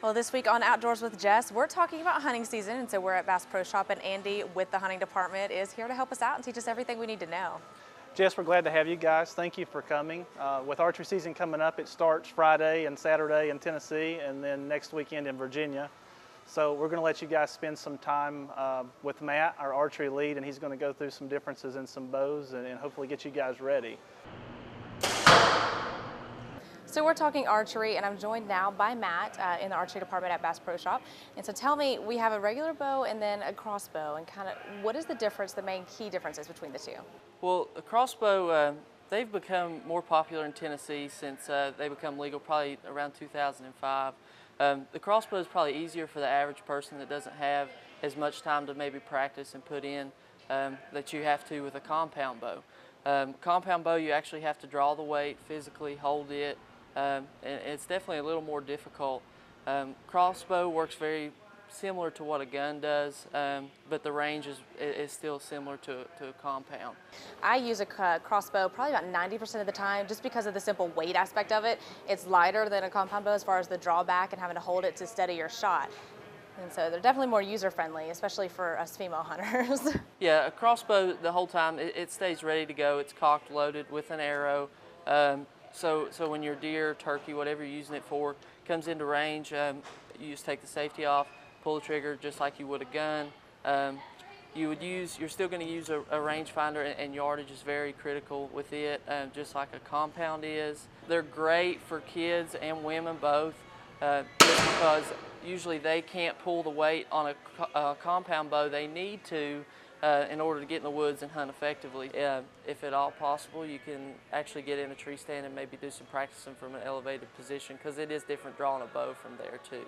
Well, this week on Outdoors with Jess, we're talking about hunting season, and so we're at Bass Pro Shop, and Andy with the hunting department is here to help us out and teach us everything we need to know. Jess, we're glad to have you guys. Thank you for coming. With archery season coming up, it starts Friday and Saturday in Tennessee, and then next weekend in Virginia. So we're going to let you guys spend some time with Matt, our archery lead, and he's going to go through some differences in some bows and hopefully get you guys ready. So we're talking archery, and I'm joined now by Matt in the archery department at Bass Pro Shop. And so tell me, we have a regular bow and then a crossbow, and kind of what is the difference, the main key differences between the two? Well, a crossbow, they've become more popular in Tennessee since they become legal probably around 2005. The crossbow is probably easier for the average person that doesn't have as much time to maybe practice and put in that you have to with a compound bow. Compound bow, you actually have to draw the weight, physically hold it, and it's definitely a little more difficult. Crossbow works very similar to what a gun does, but the range is still similar to a compound. I use a crossbow probably about 90% of the time just because of the simple weight aspect of it. It's lighter than a compound bow as far as the drawback and having to hold it to steady your shot. And so they're definitely more user-friendly, especially for us female hunters. Yeah, a crossbow, the whole time, it stays ready to go. It's cocked, loaded with an arrow. So when your deer, turkey, whatever you're using it for, comes into range, you just take the safety off, pull the trigger just like you would a gun. You're still going to use a rangefinder, and yardage is very critical with it, just like a compound is. They're great for kids and women both, just because usually they can't pull the weight on a compound bow. They need to in order to get in the woods and hunt effectively. If at all possible, you can actually get in a tree stand and maybe do some practicing from an elevated position, because it is different drawing a bow from there too.